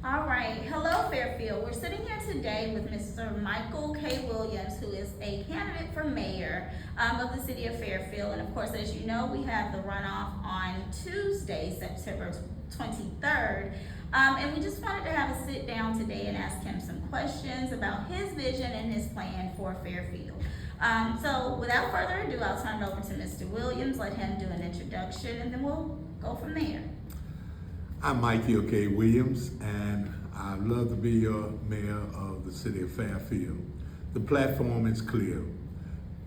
All right. Hello, Fairfield. We're sitting here today with Mr. Michael K. Williams, who is a candidate for mayor of the city of Fairfield. And of course, as you know, we have the runoff on Tuesday, September 23rd. And we just wanted to have a sit down today and ask him some questions about his vision and his plan for Fairfield. So without further ado, I'll turn it over to Mr. Williams, let him do an introduction, and then we'll go from there. I'm Michael K. Williams, and I'd love to be your mayor of the city of Fairfield. The platform is clear.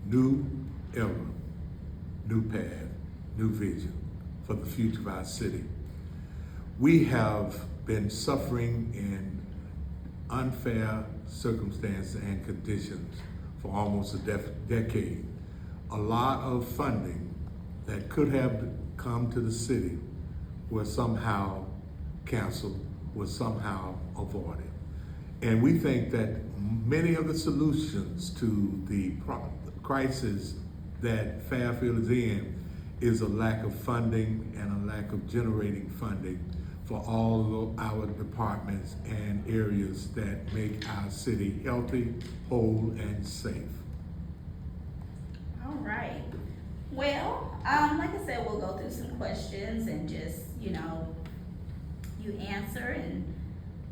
New era, new path, new vision for the future of our city. We have been suffering in unfair circumstances and conditions for almost a decade. A lot of funding that could have come to the city was somehow canceled, was somehow avoided. And we think that many of the solutions to the crisis that Fairfield is in is a lack of funding and a lack of generating funding for all of our departments and areas that make our city healthy, whole, and safe. All right. Well, like I said, we'll go through some questions and just, you answer and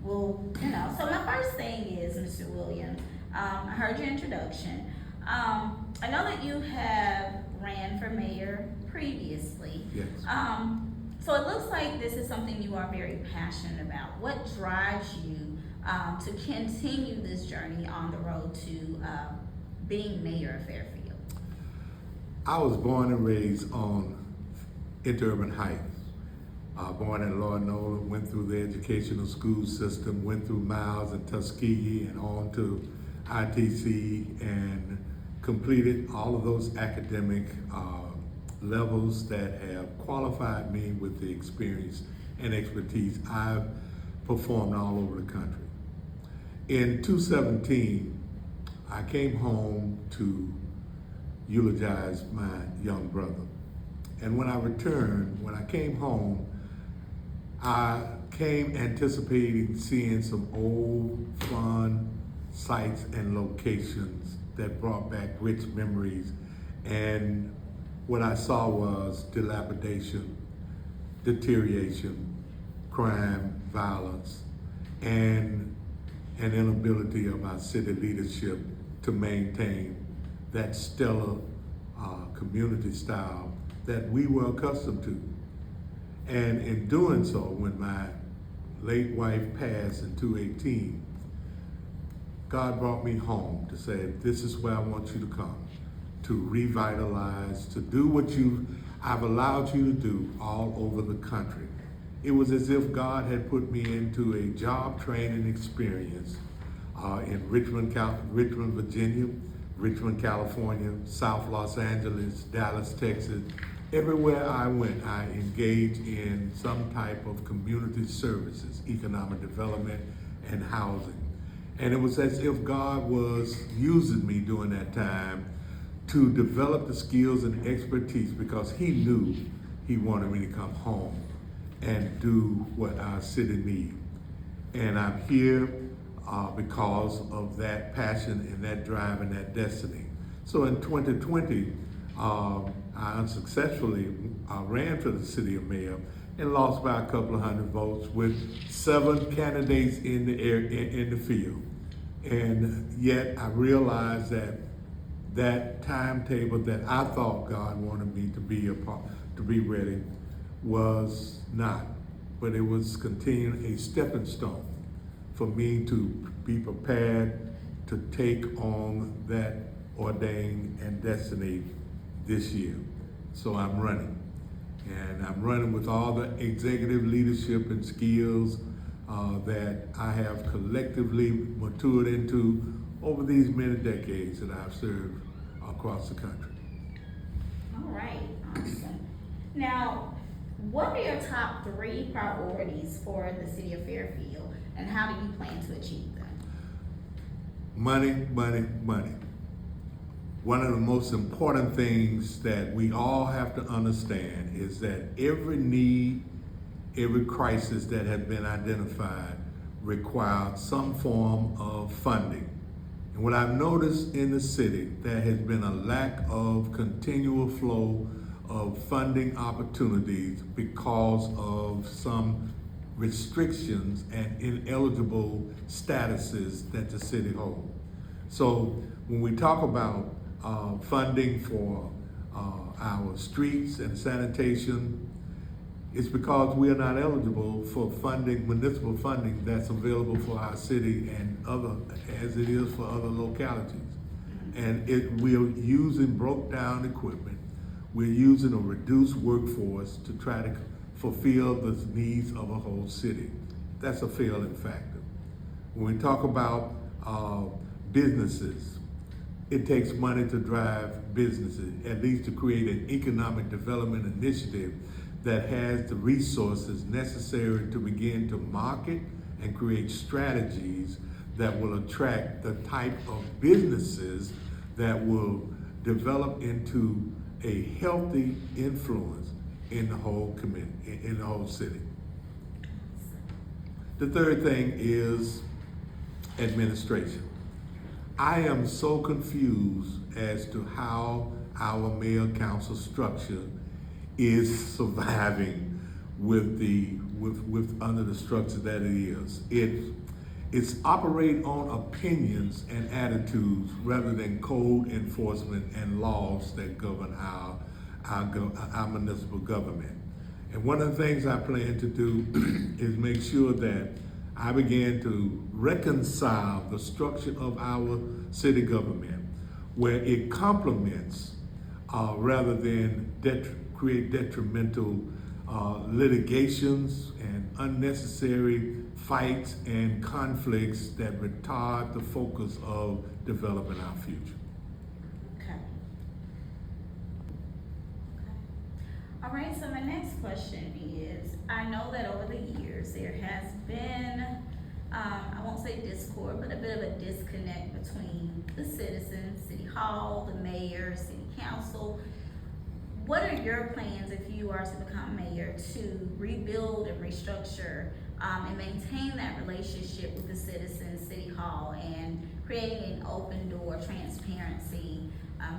So my first thing is, Mr. Williams, I heard your introduction. I know that you have ran for mayor previously. Yes. So it looks like this is something you are very passionate about. What drives you to continue this journey on the road to being mayor of Fairfield? I was born and raised on Interurban Heights. Born in Lord Nolan, went through the educational school system, went through Miles and Tuskegee and on to ITC and completed all of those academic levels that have qualified me with the experience and expertise I've performed all over the country. In 2017, I came home to eulogize my young brother. And when I came home, I came anticipating seeing some old, fun sites and locations that brought back rich memories. And what I saw was dilapidation, deterioration, crime, violence, and an inability of our city leadership to maintain that stellar community style that we were accustomed to. And in doing so, when my late wife passed in 2018, God brought me home to say, this is where I want you to come, to revitalize, to do what I've allowed you to do all over the country. It was as if God had put me into a job training experience in Richmond, Virginia, Richmond, California, South Los Angeles, Dallas, Texas. Everywhere I went, I engaged in some type of community services, economic development, and housing. And it was as if God was using me during that time to develop the skills and expertise because He knew He wanted me to come home and do what our city needs. And I'm here because of that passion and that drive and that destiny. So in 2020, I unsuccessfully ran for the city of mayor and lost by a couple of hundred votes with 7 candidates in the field. And yet I realized that timetable that I thought God wanted me to be ready was not, but it was continuing a stepping stone for me to be prepared to take on that ordained and destiny this year. So I'm running. And I'm running with all the executive leadership and skills that I have collectively matured into over these many decades that I've served across the country. All right, awesome. Now, what are your top 3 priorities for the city of Fairfield, and how do you plan to achieve them? Money, money, money. One of the most important things that we all have to understand is that every need, every crisis that has been identified require some form of funding. And what I've noticed in the city, there has been a lack of continual flow of funding opportunities because of some restrictions and ineligible statuses that the city holds. So when we talk about funding for our streets and sanitation, it's because we are not eligible for funding, municipal funding that's available for our city and other, as it is for other localities. And we're using broke down equipment. We're using a reduced workforce to try to fulfill the needs of a whole city. That's a failing factor. When we talk about businesses, it takes money to drive businesses, at least to create an economic development initiative that has the resources necessary to begin to market and create strategies that will attract the type of businesses that will develop into a healthy influence in the whole community, in the whole city. The third thing is administration. I am so confused as to how our mayor council structure is surviving with under the structure that it is. It's operate on opinions and attitudes rather than code enforcement and laws that govern our municipal government. And one of the things I plan to do is make sure that I begin to reconcile the structure of our city government where it complements rather than create detrimental litigations and unnecessary fights and conflicts that retard the focus of developing our future. Okay. All right, so my next question is, I know that over the years there has been, I won't say discord, but a bit of a disconnect between the citizens, City Hall, the mayor, City Council. What are your plans if you are to become mayor to rebuild and restructure and maintain that relationship with the citizens, City Hall, and creating an open door transparency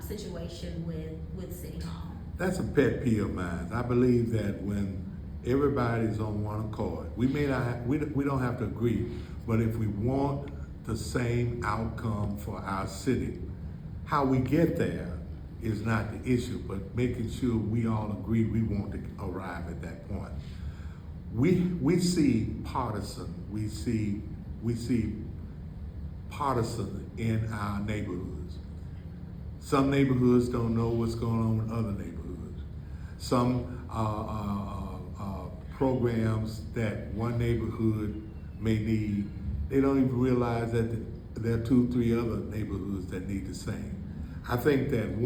situation with City Hall? That's a pet peeve of mine. I believe that when everybody's on one accord, we don't have to agree, but if we want the same outcome for our city, how we get there is not the issue, but making sure we all agree we want to arrive at that point. We see partisan partisan in our neighborhoods. Some neighborhoods don't know what's going on in other neighborhoods. Some programs that one neighborhood may need, they don't even realize that there are 2-3 other neighborhoods that need the same. I think that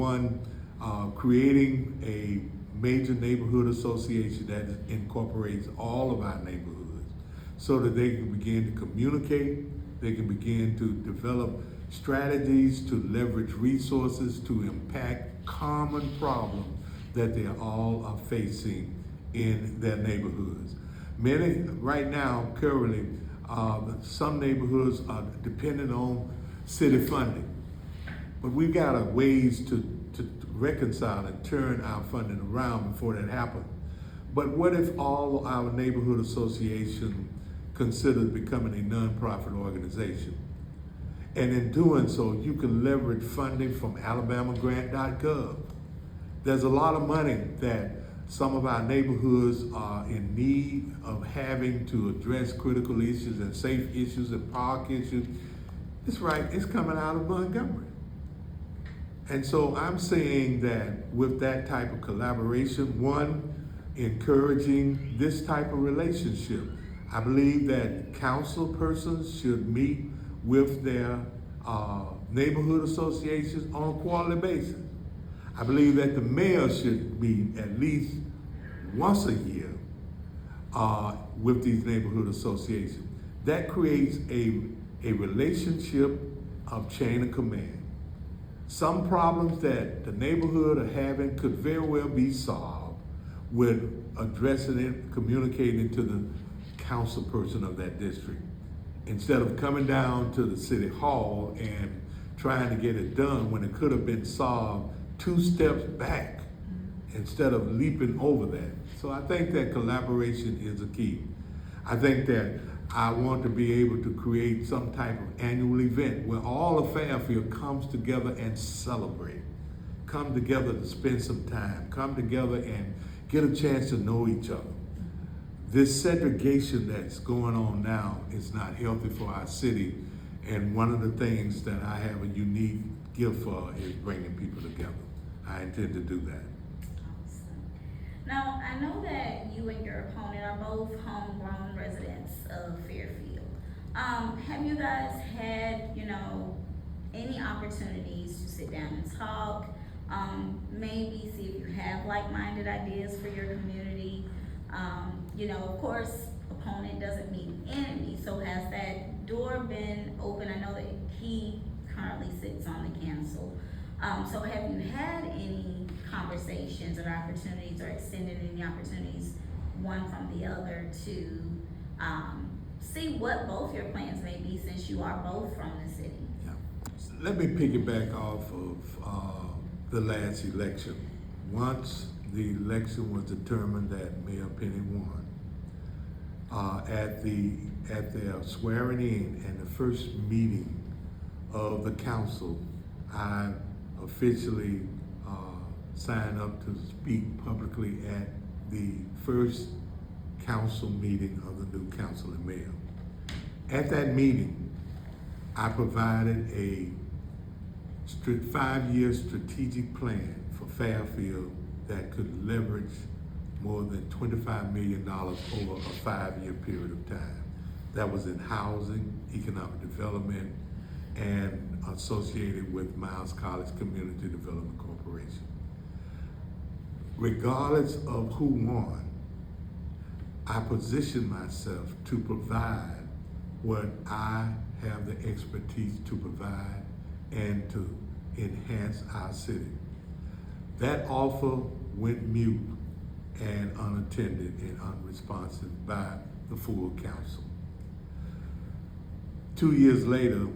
creating a major neighborhood association that incorporates all of our neighborhoods so that they can begin to communicate, they can begin to develop strategies to leverage resources to impact common problems that they all are facing in their neighborhoods. Many, right now, currently, some neighborhoods are dependent on city funding. But we've got ways to reconcile and turn our funding around before that happens. But what if all our neighborhood association considered becoming a nonprofit organization? And in doing so, you can leverage funding from alabamagrant.gov. There's a lot of money that some of our neighborhoods are in need of having to address critical issues and safe issues and park issues. It's right, it's coming out of Montgomery. And so I'm saying that with that type of collaboration, one, encouraging this type of relationship. I believe that council persons should meet with their neighborhood associations on a quarterly basis. I believe that the mayor should meet at least once a year with these neighborhood associations. That creates a relationship of chain of command. Some problems that the neighborhood are having could very well be solved with addressing it, communicating to the council person of that district. instead of coming down to the city hall and trying to get it done when it could have been solved 2 steps back instead of leaping over that. So I think that collaboration is a key. I think that I want to be able to create some type of annual event where all of Fairfield comes together and celebrate, come together to spend some time, come together and get a chance to know each other. This segregation that's going on now is not healthy for our city, and one of the things that I have a unique gift for is bringing people together. I intend to do that. Awesome. Now, I know that you and your opponent are both homegrown residents of Fairfield. Have you guys had, any opportunities to sit down and talk? Maybe see if you have like-minded ideas for your community? Of course, opponent doesn't mean enemy, so has that door been open? I know that he currently sits on the council. So have you had any conversations or opportunities or extended any opportunities, one from the other, to see what both your plans may be, since you are both from the city? Yeah. Let me piggyback off of the last election. Once the election was determined that Mayor Penny won, at their swearing in and the first meeting of the council, I officially signed up to speak publicly at the first council meeting of the new council and mayor. At that meeting, I provided a 5-year strategic plan for Fairfield that could leverage more than $25 million over a 5-year period of time. That was in housing, economic development, and associated with Miles College Community Development Corporation. Regardless of who won, I positioned myself to provide what I have the expertise to provide and to enhance our city. That offer went mute and unattended and unresponsive by the full council. 2 years later,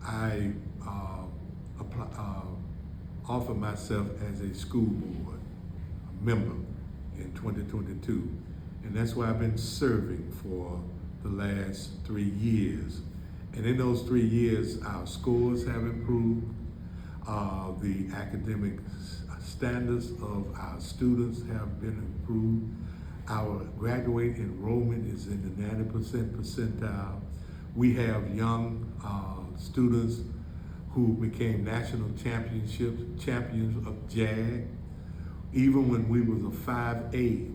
I offered myself as a school board member in 2022, and that's why I've been serving for the last 3 years. And in those 3 years, our scores have improved, the academic standards of our students have been improved. Our graduate enrollment is in the 90% percentile. We have young students who became national champions of JAG. Even when we was a 5A,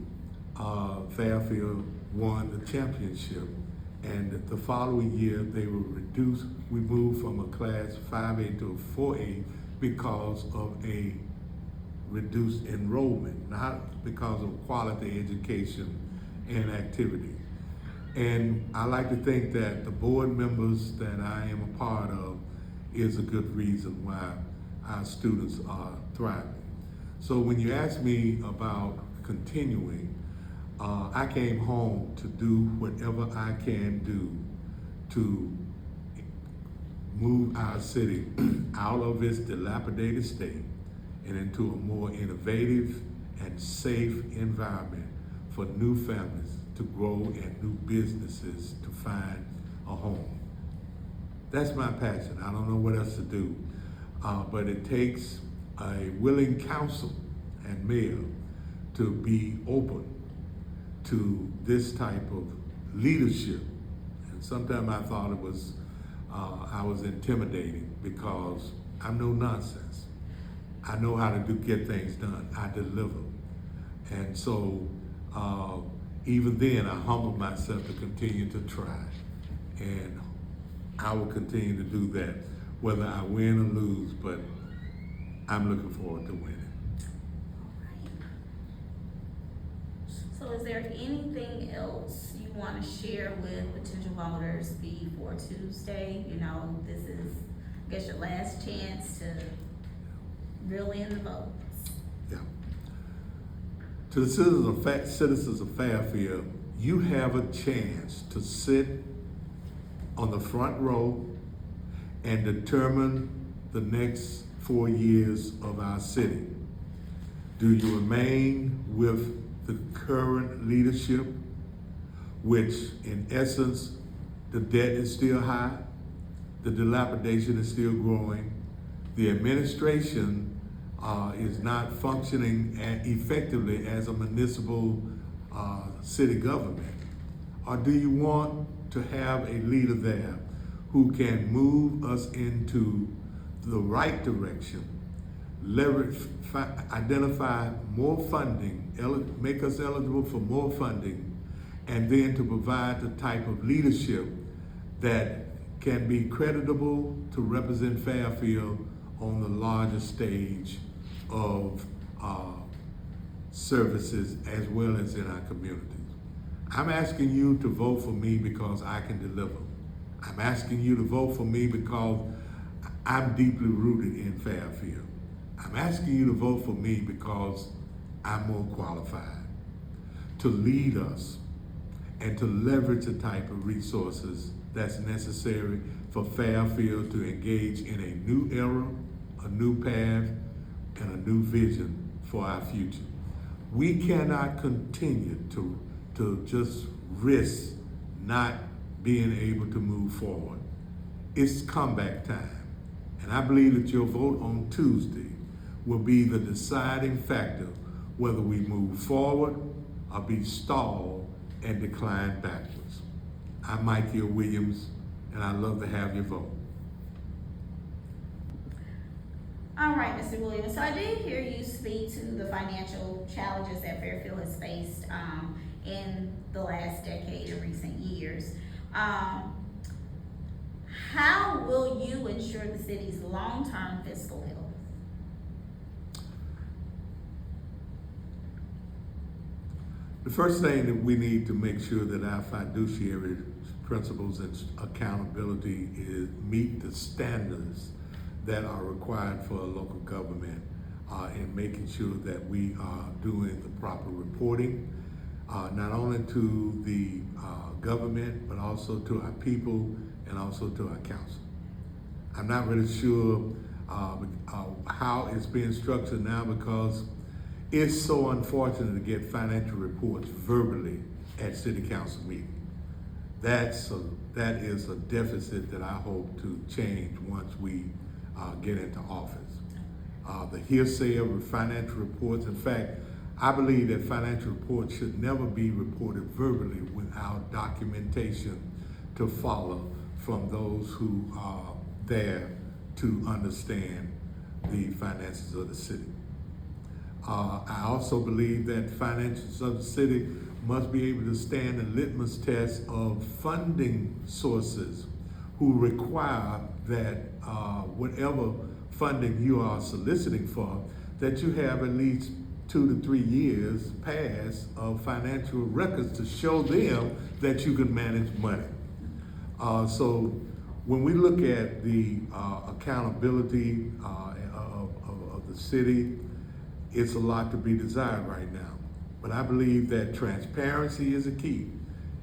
Fairfield won the championship. And the following year, they were reduced. We moved from a class 5A to a 4A because of a reduced enrollment, not because of quality education and activity. And I like to think that the board members that I am a part of is a good reason why our students are thriving. So when you ask me about continuing, I came home to do whatever I can do to move our city out of its dilapidated state and into a more innovative and safe environment for new families to grow and new businesses to find a home. That's my passion. I don't know what else to do, but it takes a willing council and mayor to be open to this type of leadership. And sometimes I thought it was, I was intimidating because I'm no nonsense. I know how to get things done. I deliver. And so even then I humbled myself to continue to try. And I will continue to do that, whether I win or lose, but I'm looking forward to winning. So is there anything else you want to share with potential voters before Tuesday? This is, I guess, your last chance to reel in the votes. Yeah. To the citizens of Fairfield, you have a chance to sit on the front row and determine the next 4 years of our city? Do you remain with the current leadership, which in essence, the debt is still high, the dilapidation is still growing, the administration is not functioning effectively as a municipal city government? Or do you want to have a leader there who can move us into the right direction, leverage, identify more funding, make us eligible for more funding, and then to provide the type of leadership that can be creditable to represent Fairfield on the larger stage of services as well as in our communities? I'm asking you to vote for me because I can deliver. I'm asking you to vote for me because I'm deeply rooted in Fairfield. I'm asking you to vote for me because I'm more qualified to lead us and to leverage the type of resources that's necessary for Fairfield to engage in a new era, a new path, and a new vision for our future. We cannot continue to just risk not being able to move forward. It's comeback time. And I believe that your vote on Tuesday will be the deciding factor whether we move forward or be stalled and decline backwards. I'm Michael Williams, and I'd love to have your vote. All right, Mr. Williams, so I did hear you speak to the financial challenges that Fairfield has faced in the last decade or recent years. How will you ensure the city's long-term fiscal health? The first thing that we need to make sure that our fiduciary principles and accountability meet the standards that are required for a local government in making sure that we are doing the proper reporting, not only to the government, but also to our people and also to our council. I'm not really sure how it's being structured now because it's so unfortunate to get financial reports verbally at city council meetings. That is a deficit that I hope to change once we get into office. The hearsay of financial reports, in fact, I believe that financial reports should never be reported verbally without documentation to follow from those who are there to understand the finances of the city. I also believe that finances of the city must be able to stand the litmus test of funding sources who require that whatever funding you are soliciting for, that you have at least 2 to 3 years past of financial records to show them that you can manage money. So when we look at the accountability of the city, it's a lot to be desired right now. But I believe that transparency is a key.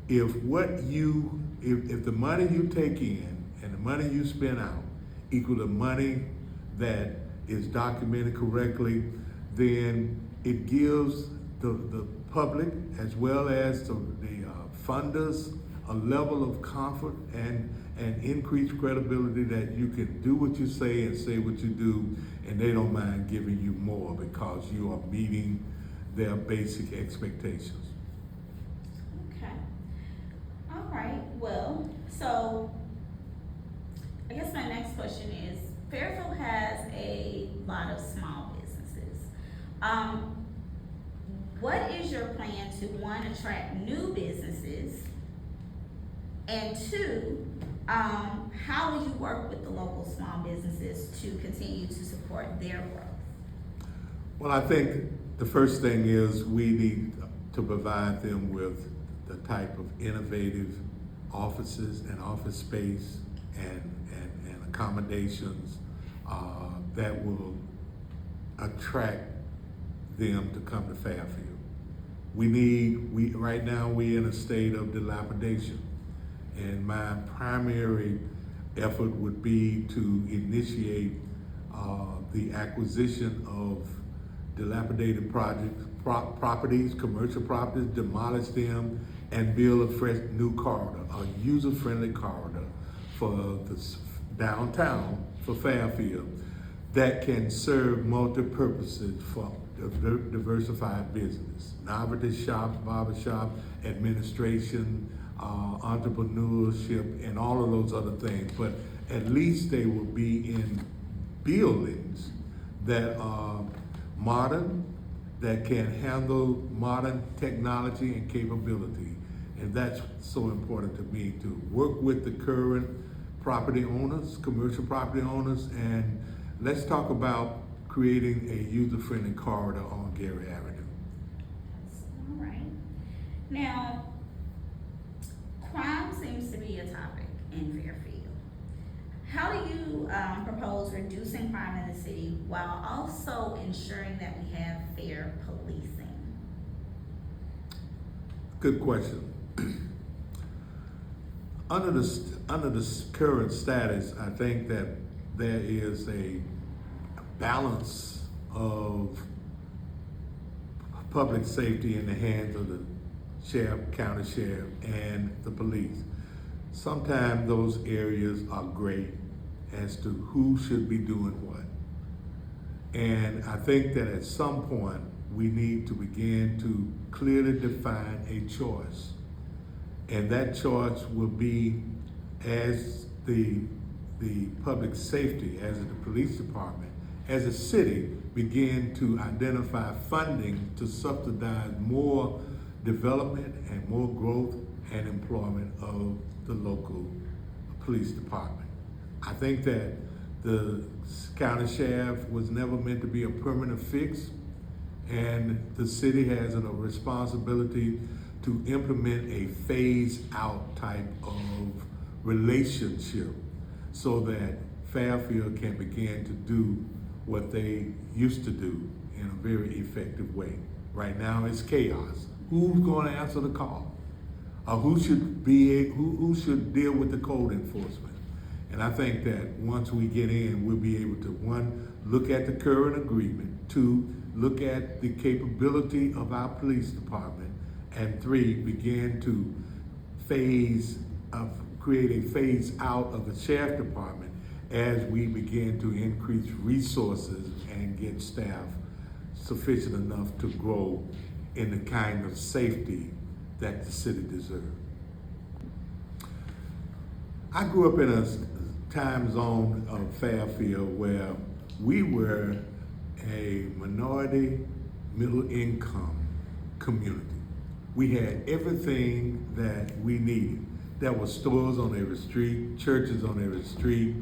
If the money you take in and the money you spend out equal the money that is documented correctly, then it gives the public as well as the funders a level of comfort and increased credibility that you can do what you say and say what you do, and they don't mind giving you more because you are meeting their basic expectations. Okay. All right. Well, so I guess my next question is, Fairfield has a lot of small businesses. What is your plan to, one, attract new businesses, and two, how will you work with the local small businesses to continue to support their growth? Well, I think the first thing is we need to provide them with the type of innovative offices and office space and accommodations that will attract them to come to Fairfield. Right now we're in a state of dilapidation. And my primary effort would be to initiate the acquisition of dilapidated properties, commercial properties, demolish them, and build a fresh new corridor, a user-friendly corridor for the downtown for Fairfield that can serve multi-purposes for diversified business, novelty shop, barber shop, administration, entrepreneurship, and all of those other things. But at least they will be in buildings that are modern, that can handle modern technology and capability. And that's so important to me, to work with the current property owners, commercial property owners, and let's talk about creating a user-friendly corridor on Gary Avenue. All right. Now, crime seems to be a topic in Fairfield. How do you propose reducing crime in the city while also ensuring that we have fair policing? Good question. Under the current status, I think that there is a balance of public safety in the hands of the sheriff, county sheriff, and the police. Sometimes those areas are gray as to who should be doing what. And I think that at some point we need to begin to clearly define a choice. And that choice will be, as the public safety, as the police department, as a city, begin to identify funding to subsidize more development and more growth and employment of the local police department. I think that the county sheriff was never meant to be a permanent fix, and the city has a responsibility to implement a phase-out type of relationship so that Fairfield can begin to do what they used to do in a very effective way. Right now it's chaos. Who's going to answer the call? Who should deal with the code enforcement? And I think that once we get in, we'll be able to, one, look at the current agreement, two, look at the capability of our police department, and three, begin to create a phase out of the sheriff department as we begin to increase resources and get staff sufficient enough to grow in the kind of safety that the city deserves. I grew up in a time zone of Fairfield where we were a minority, middle income community. We had everything that we needed. There were stores on every street, churches on every street.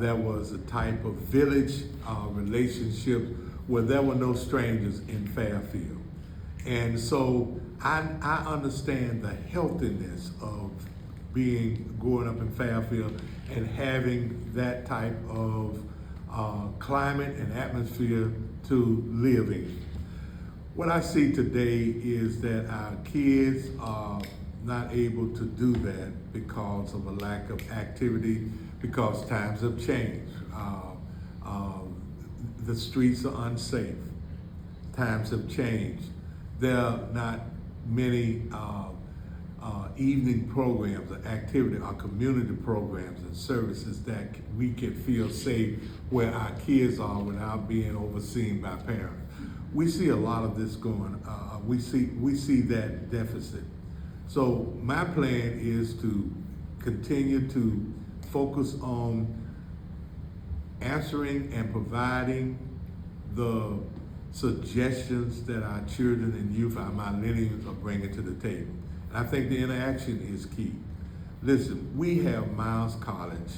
There was a type of village relationship where there were no strangers in Fairfield. And so I understand the healthiness of growing up in Fairfield and having that type of climate and atmosphere to live in. What I see today is that our kids are not able to do that because of a lack of activity, because times have changed. The streets are unsafe. Times have changed. There are not many evening programs or activity or community programs and services that we can feel safe where our kids are without being overseen by parents. We see a lot of this going, we see that deficit. So my plan is to continue to focus on answering and providing the suggestions that our children and youth, our millennials, are bringing to the table. And I think the interaction is key. Listen, we have Miles College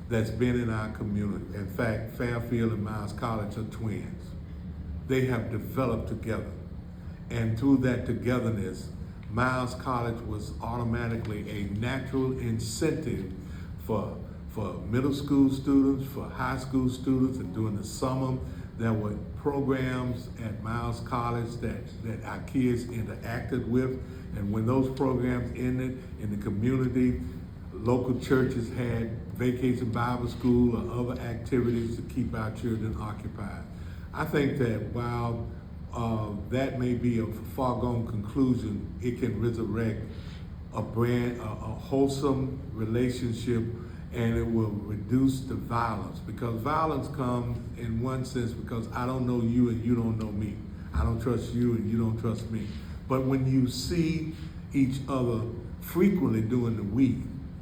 that's been in our community. In fact, Fairfield and Miles College are twins. They have developed together. And through that togetherness, Miles College was automatically a natural incentive for middle school students, for high school students, and during the summer, There were programs at Miles College that our kids interacted with, and when those programs ended in the community, local churches had vacation Bible school or other activities to keep our children occupied. I think that while that may be a foregone conclusion, it can resurrect a wholesome relationship, and it will reduce the violence, because violence comes in one sense because I don't know you and you don't know me. I don't trust you and you don't trust me. But when you see each other frequently during the week,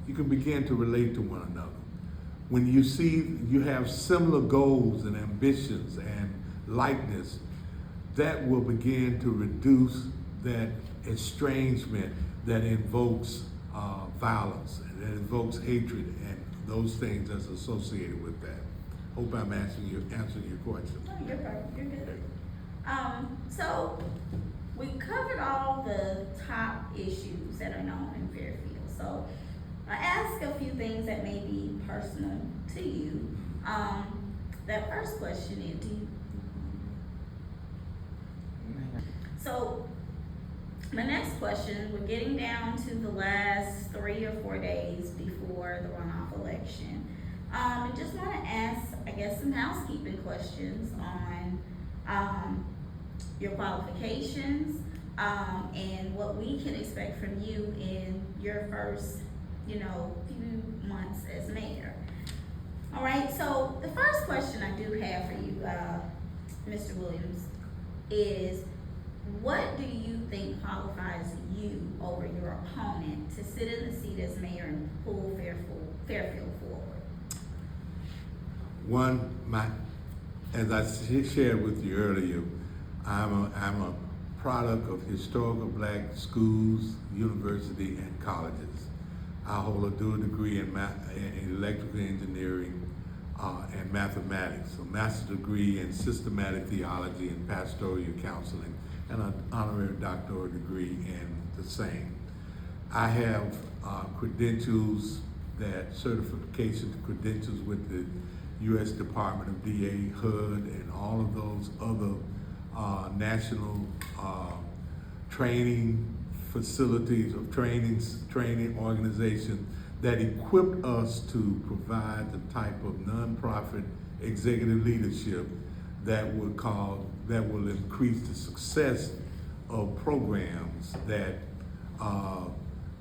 you can begin to relate to one another. When you see you have similar goals and ambitions and likeness, that will begin to reduce that estrangement that invokes violence, and that invokes hatred and those things that's associated with that. Hope I'm answering your question. No, you're perfect. You're good. So we covered all the top issues that are known in Fairfield. So I ask a few things that may be personal to you. That first question is, so my next question, we're getting down to the last 3 or 4 days before the runoff election. I just want to ask, I guess, some housekeeping questions on your qualifications and what we can expect from you in your first, few months as mayor. All right, so the first question I do have for you, Mr. Williams, is what do you think qualifies you over your opponent to sit in the seat as mayor and pull Fairfield forward? One, as I shared with you earlier, I'm a product of historical black schools, university, and colleges. I hold a dual degree in electrical engineering and mathematics, a master's degree in systematic theology and pastoral counseling, and an honorary doctoral degree in the same. I have certification credentials with the U.S. Department of DA, HUD, and all of those other national training facilities of training organizations that equip us to provide the type of nonprofit executive leadership that will increase the success of programs that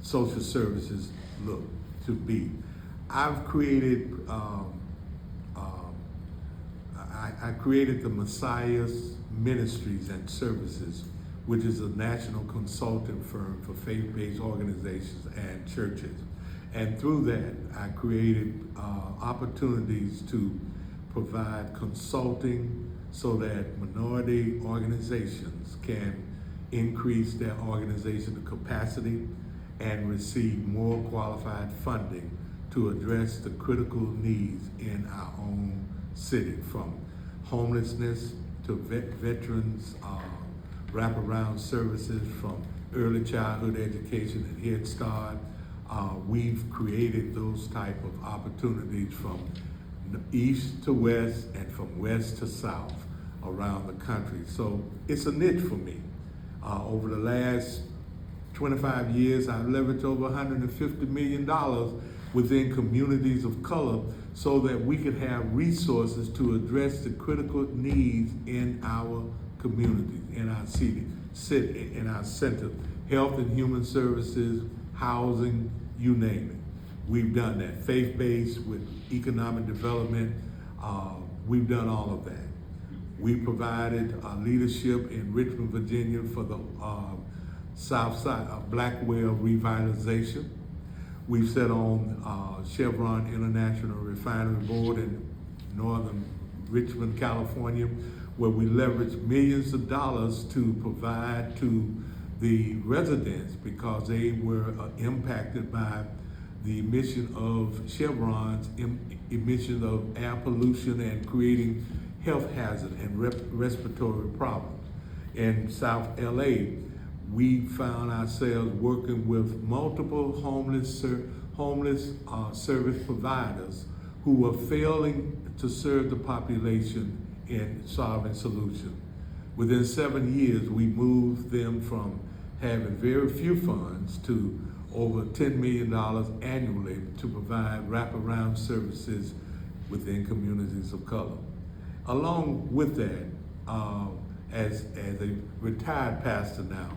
social services look to be. I've created I created the Messiah's Ministries and Services, which is a national consulting firm for faith-based organizations and churches. And through that, I created opportunities to provide consulting so that minority organizations can increase their organizational capacity and receive more qualified funding to address the critical needs in our own city, from homelessness to veterans, wraparound services, from early childhood education and Head Start. We've created those type of opportunities from east to west and from west to south around the country. So it's a niche for me. Over the last 25 years, I've leveraged over $150 million within communities of color so that we could have resources to address the critical needs in our communities, in our city, in our center, health and human services, housing, you name it. We've done that. Faith-based with economic development, we've done all of that. We provided leadership in Richmond, Virginia for the South Side Blackwell revitalization. We've sat on Chevron International Refinery Board in northern Richmond, California, where we leveraged millions of dollars to provide to the residents because they were impacted by the emission of Chevron's emission of air pollution and creating health hazard and respiratory problems. In South LA, we found ourselves working with multiple homeless service providers who were failing to serve the population in solving solutions. Within 7 years, we moved them from having very few funds to over $10 million annually to provide wraparound services within communities of color. Along with that, as a retired pastor now,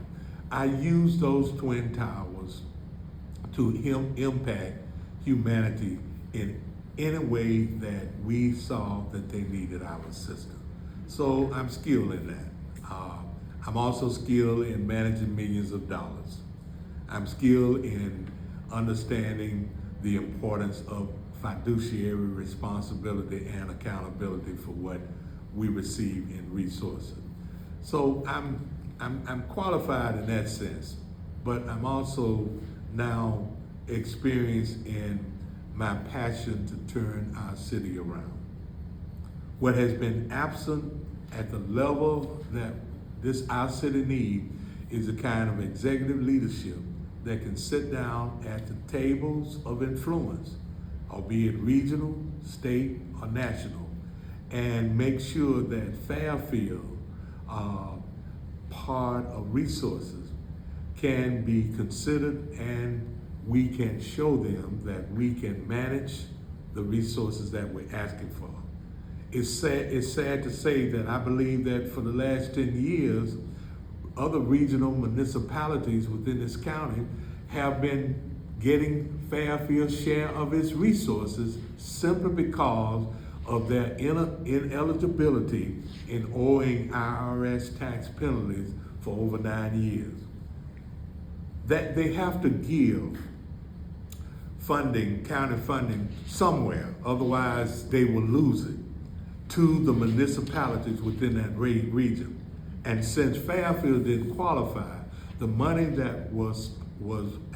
I use those Twin Towers to impact humanity in any way that we saw that they needed our assistance. So I'm skilled in that. I'm also skilled in managing millions of dollars. I'm skilled in understanding the importance of fiduciary responsibility and accountability for what we receive in resources. So I'm qualified in that sense, but I'm also now experienced in my passion to turn our city around. What has been absent at the level that our city needs is a kind of executive leadership that can sit down at the tables of influence, albeit regional, state, or national, and make sure that Fairfield, part of resources, can be considered, and we can show them that we can manage the resources that we're asking for. It's sad to say that I believe that for the last 10 years, other regional municipalities within this county have been getting Fairfield's share of its resources simply because of their ineligibility in owing IRS tax penalties for over 9 years. That they have to give funding, county funding somewhere, otherwise they will lose it, to the municipalities within that region. And since Fairfield didn't qualify, the money that was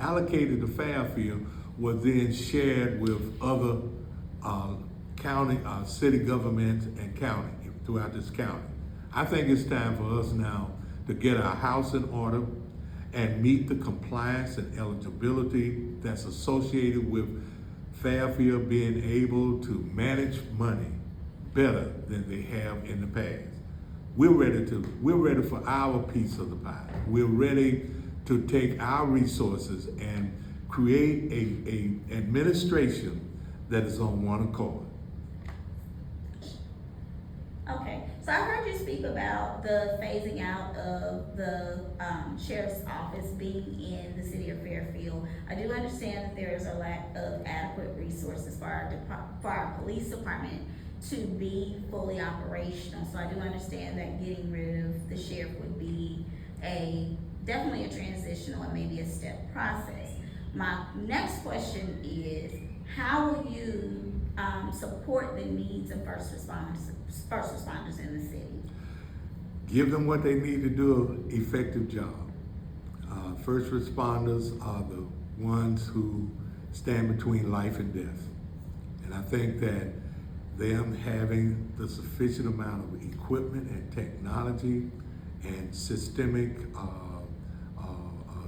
allocated to Fairfield was then shared with other county, city governments and county throughout this county. I think it's time for us now to get our house in order and meet the compliance and eligibility that's associated with Fairfield being able to manage money better than they have in the past. We're ready for our piece of the pie. We're ready to take our resources and create a administration that is on one accord. Okay, so I heard you speak about the phasing out of the sheriff's office being in the city of Fairfield. I do understand that there is a lack of adequate resources for our police department to be fully operational. So I do understand that getting rid of the sheriff would be definitely a transitional and maybe a step process. My next question is, how will you support the needs of first responders in the city? Give them what they need to do an effective job. First responders are the ones who stand between life and death. And I think that them having the sufficient amount of equipment and technology and systemic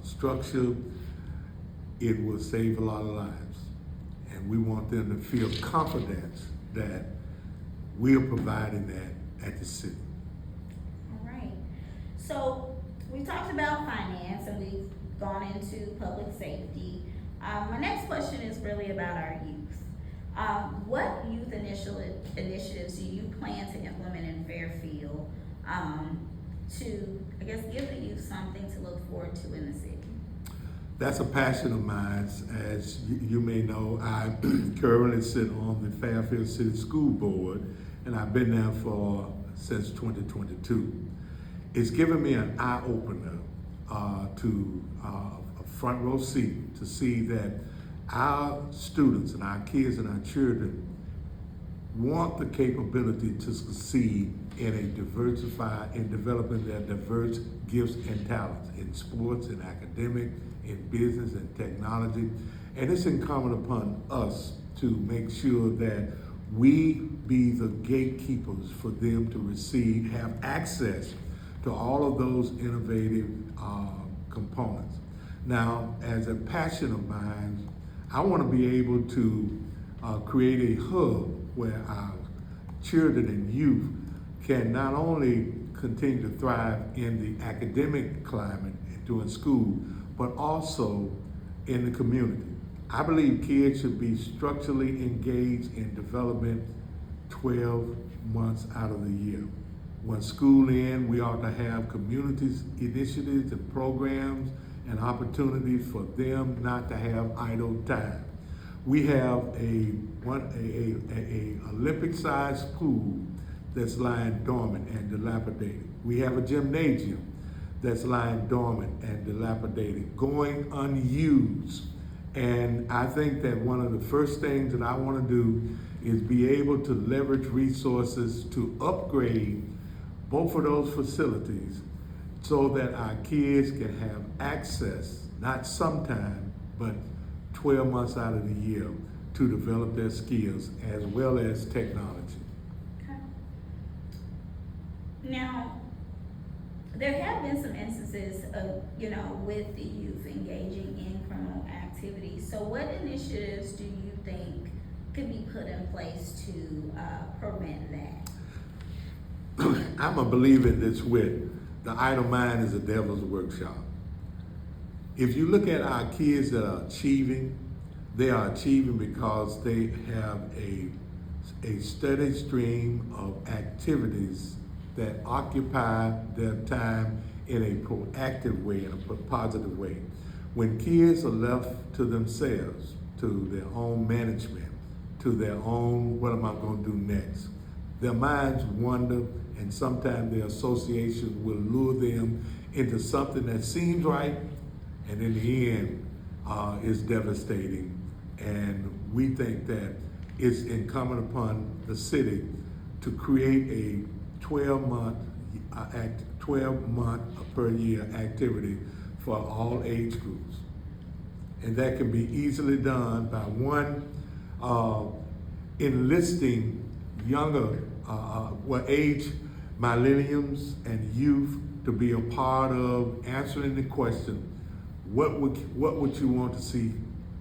structure, it will save a lot of lives. And we want them to feel confidence that we are providing that at the city. All right. So we talked about finance and we've gone into public safety. My next question is really about our youth. What youth initiatives do you plan to implement in Fairfield to, I guess, give the youth something to look forward to in the city? That's a passion of mine. As you may know, I currently sit on the Fairfield City School Board, and I've been there since 2022. It's given me an eye-opener to a front row seat to see that our students and our kids and our children want the capability to succeed in developing their diverse gifts and talents in sports, in academic, in business and technology. And it's incumbent upon us to make sure that we be the gatekeepers for them to have access to all of those innovative components. Now, as a passion of mine, I want to be able to create a hub where our children and youth can not only continue to thrive in the academic climate during school, but also in the community. I believe kids should be structurally engaged in development 12 months out of the year. When school ends, we ought to have communities, initiatives and programs and opportunities for them not to have idle time. We have a Olympic-sized pool that's lying dormant and dilapidated. We have a gymnasium that's lying dormant and dilapidated, going unused. And I think that one of the first things that I want to do is be able to leverage resources to upgrade both of those facilities so that our kids can have access, not sometime, but 12 months out of the year to develop their skills as well as technology. Okay. Now, there have been some instances of, with the youth engaging in criminal activities. So what initiatives do you think could be put in place to prevent that? I'm a believer in this with the idle mind is a devil's workshop. If you look at our kids that are achieving, they are achieving because they have a steady stream of activities that occupy their time in a proactive way, in a positive way. When kids are left to themselves, to their own management, to their own, what am I going to do next? Their minds wander, and sometimes their association will lure them into something that seems right, and in the end is devastating. And we think that it's incumbent upon the city to create a 12-month per year activity for all age groups. And that can be easily done by one, enlisting younger, age millenniums and youth to be a part of answering the question, what would you want to see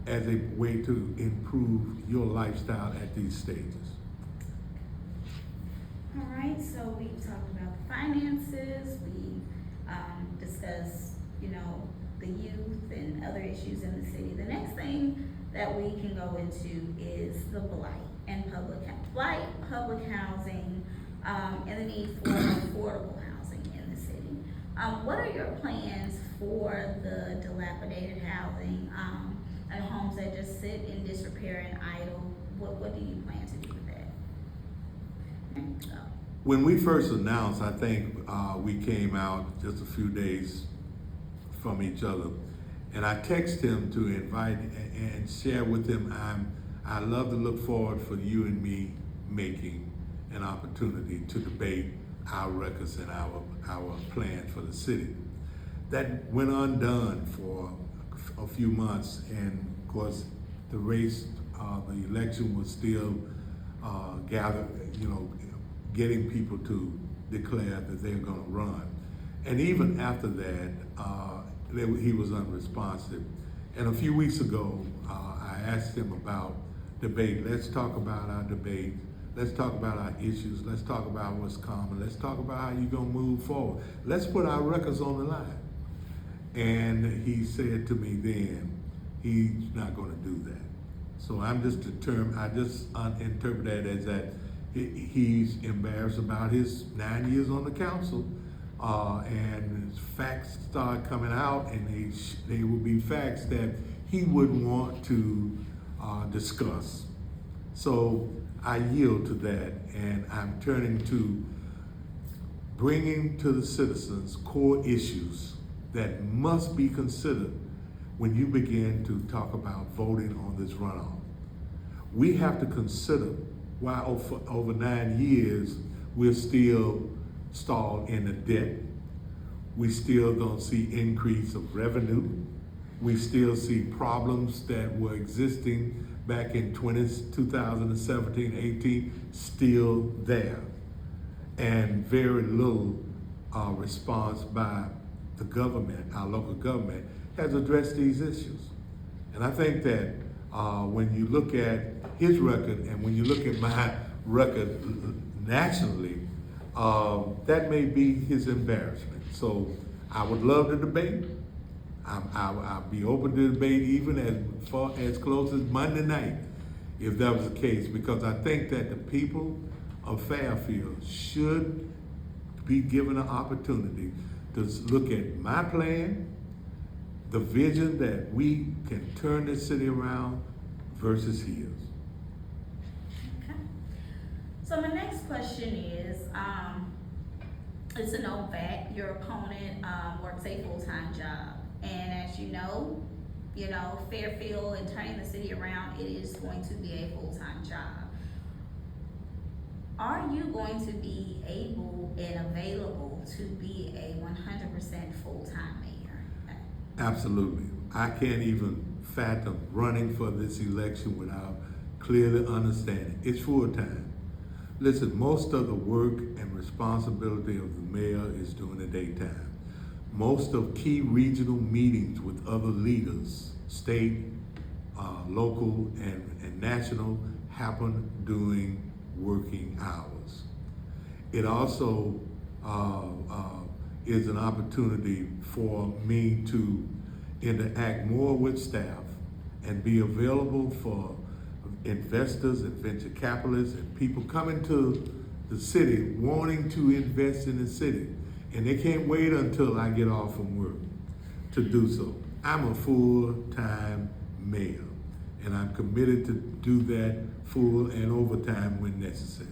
as a way to improve your lifestyle at these stages? All right, so we talked about the finances, we discussed, the youth and other issues in the city. The next thing that we can go into is the blight and public housing, and the need for affordable housing in the city. What are your plans for the dilapidated housing and homes that just sit in disrepair and idle? What do you plan to do with that? When we first announced, I think we came out just a few days from each other, and I texted him to invite and share with him. I love to look forward for you and me making an opportunity to debate our records and our plans for the city. That went undone for a few months, and of course, the race, the election was still getting people to declare that they're going to run. And even after that, he was unresponsive. And a few weeks ago, I asked him about debate. Let's talk about our debate. Let's talk about our issues. Let's talk about what's common. Let's talk about how you're going to move forward. Let's put our records on the line. And he said to me then, he's not going to do that. So I'm just determined, I just interpret that as that he's embarrassed about his 9 years on the council, and facts start coming out, and they will be facts that he wouldn't want to discuss. So I yield to that, and I'm turning to bringing to the citizens core issues that must be considered when you begin to talk about voting on this runoff. We have to consider why over 9 years we're still stalled in the debt. We still don't see increase of revenue. We still see problems that were existing back in 2017, 18, still there. And very little response by the government, our local government, has addressed these issues. And I think that when you look at his record and when you look at my record nationally, That may be his embarrassment. So I would love to debate. I'll be open to debate even as far as close as Monday night, if that was the case, because I think that the people of Fairfield should be given an opportunity to look at my plan, the vision that we can turn this city around versus his. Okay. So my next question is, it's a known fact, your opponent works a full-time job. And as you know, Fairfield and turning the city around, it is going to be a full-time job. Are you going to be able and available to be a 100% full-time mayor? Absolutely. I can't even fathom running for this election without clearly understanding. It's full time. Listen, most of the work and responsibility of the mayor is during the daytime. Most of key regional meetings with other leaders, state, local, and national, happen during working hours. It also is an opportunity for me to interact more with staff and be available for investors and venture capitalists and people coming to the city wanting to invest in the city. And they can't wait until I get off from work to do so. I'm a full-time mayor, and I'm committed to do that full and overtime when necessary.